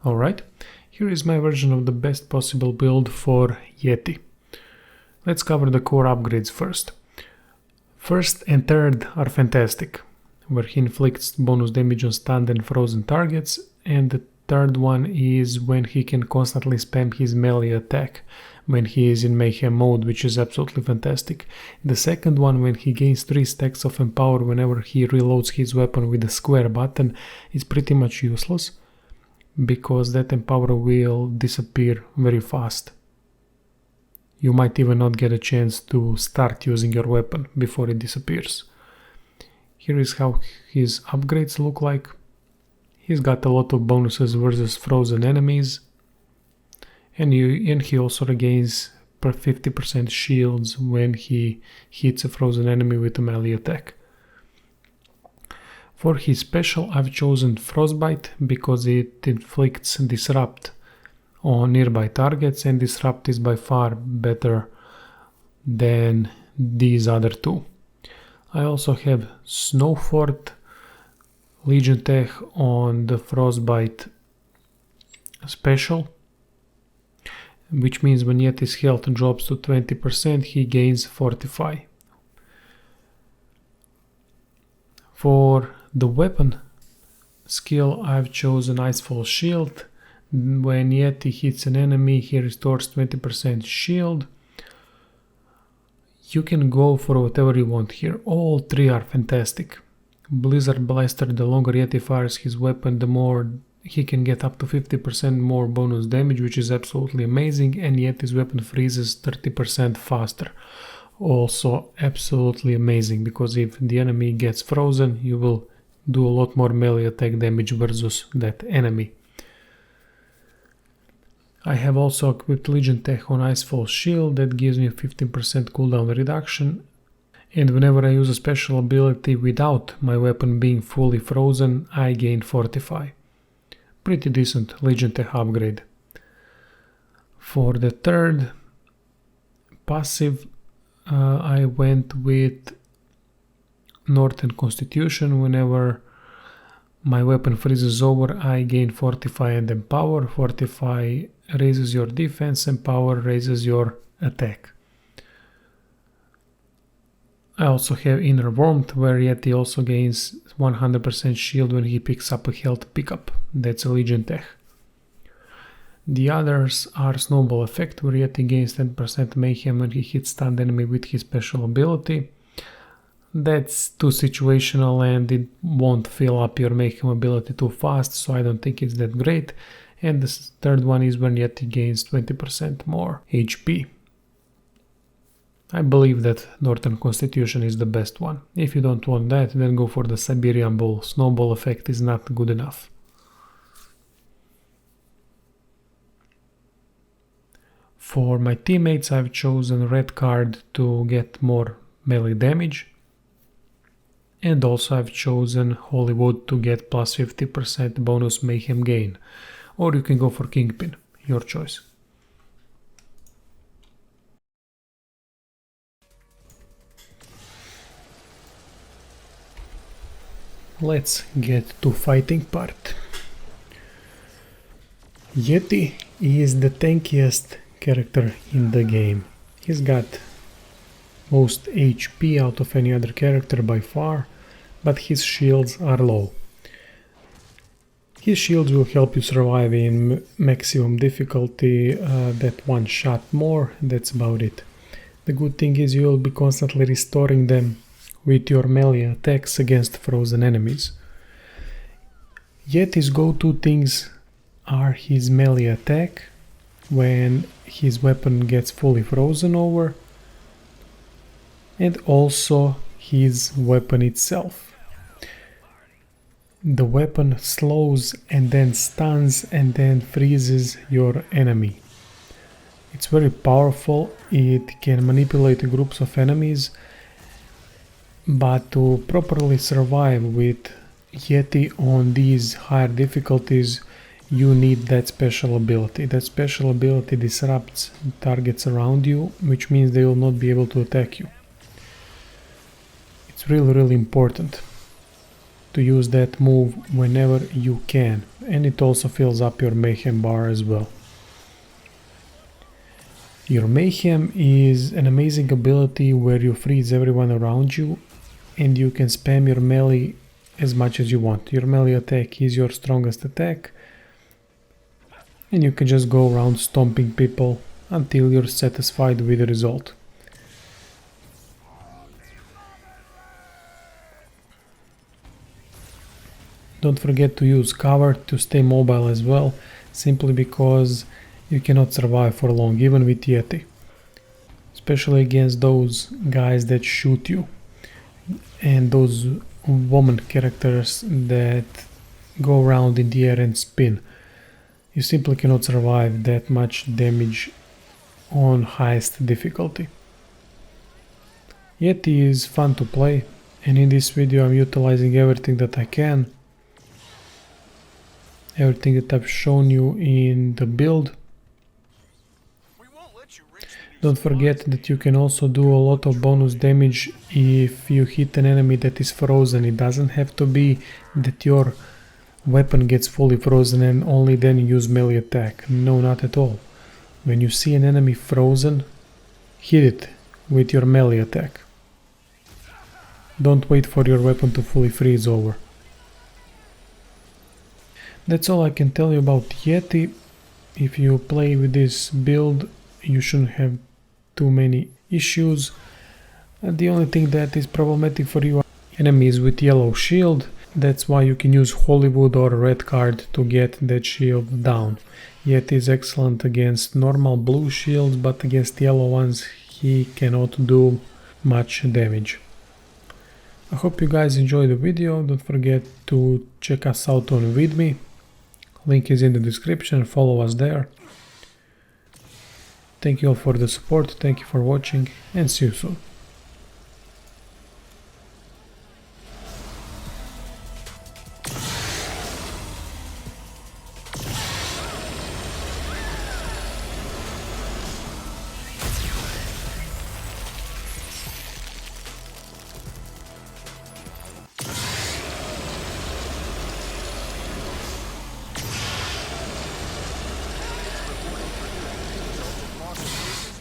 Alright, here is my version of the best possible build for Yeti. Let's cover the core upgrades first. First and third are fantastic, where he inflicts bonus damage on stunned and frozen targets, and the third one is when he can constantly spam his melee attack when he is in mayhem mode, which is absolutely fantastic. The second one, when he gains 3 stacks of empower whenever he reloads his weapon with the square button, is pretty much useless, because that empower will disappear very fast. You might even not get a chance to start using your weapon before it disappears. Here is how his upgrades look like. He's got a lot of bonuses versus frozen enemies, and he also regains 50% shields when he hits a frozen enemy with a melee attack. For his special, I've chosen Frostbite because it inflicts Disrupt on nearby targets, and Disrupt is by far better than these other two. I also have Snowfort Legion Tech on the Frostbite special, which means when Yeti's health drops to 20%, he gains Fortify. For the weapon skill, I've chosen Icefall Shield. When Yeti hits an enemy, he restores 20% shield. You can go for whatever you want here. All three are fantastic. Blizzard Blaster, the longer Yeti fires his weapon, the more he can get up to 50% more bonus damage, which is absolutely amazing, and Yeti's weapon freezes 30% faster. Also absolutely amazing, because if the enemy gets frozen, you will do a lot more melee attack damage versus that enemy. I have also equipped Legion Tech on Icefall Shield, that gives me a 15% cooldown reduction, and whenever I use a special ability without my weapon being fully frozen, I gain Fortify. Pretty decent Legion Tech upgrade. For the third passive, I went with Northern Constitution. Whenever my weapon freezes over, I gain Fortify and Empower. Fortify raises your defense, Empower raises your attack. I also have Inner Warmth, where Yeti also gains 100% shield when he picks up a health pickup. That's a Legion Tech. The others are Snowball Effect, where Yeti gains 10% mayhem when he hits stunned enemy with his special ability. That's too situational and it won't fill up your mayhem ability too fast, so I don't think it's that great. And the third one is when Yeti gains 20% more HP. I believe that Northern Constitution is the best one. If you don't want that, then go for the Siberian Bull. Snowball Effect is not good enough. For my teammates, I've chosen Red Card to get more melee damage. And also I've chosen Hollywood to get plus 50% bonus mayhem gain. Or you can go for Kingpin, your choice. Let's get to fighting part. Yeti is the tankiest character in the game. He's got most HP out of any other character by far, but his shields are low. His shields will help you survive in maximum difficulty, that one shot more, that's about it. The good thing is you will be constantly restoring them with your melee attacks against frozen enemies. Yet his go-to things are his melee attack when his weapon gets fully frozen over, and also his weapon itself. The weapon slows and then stuns and then freezes your enemy. It's very powerful, it can manipulate groups of enemies, but to properly survive with Yeti on these higher difficulties, you need that special ability. That special ability disrupts targets around you, which means they will not be able to attack you. It's really important to use that move whenever you can, and it also fills up your Mayhem bar as well. Your Mayhem is an amazing ability where you freeze everyone around you and you can spam your melee as much as you want. Your melee attack is your strongest attack and you can just go around stomping people until you're satisfied with the result. Don't forget to use cover to stay mobile as well, simply because you cannot survive for long, even with Yeti. Especially against those guys that shoot you and those woman characters that go around in the air and spin. You simply cannot survive that much damage on highest difficulty. Yeti is fun to play, and in this video I'm utilizing everything that I can. Everything that I've shown you in the build. Don't forget that you can also do a lot of bonus damage if you hit an enemy that is frozen. It doesn't have to be that your weapon gets fully frozen and only then use melee attack. No, not at all. When you see an enemy frozen, hit it with your melee attack. Don't wait for your weapon to fully freeze over. That's all I can tell you about Yeti. If you play with this build, you shouldn't have too many issues. The only thing that is problematic for you are enemies with yellow shield. That's why you can use Hollywood or red card to get that shield down. Yeti is excellent against normal blue shields, but against yellow ones he cannot do much damage. I hope you guys enjoyed the video. Don't forget to check us out on Vidme. Link is in the description, follow us there. Thank you all for the support, thank you for watching, and see you soon.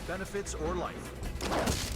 Benefits or life.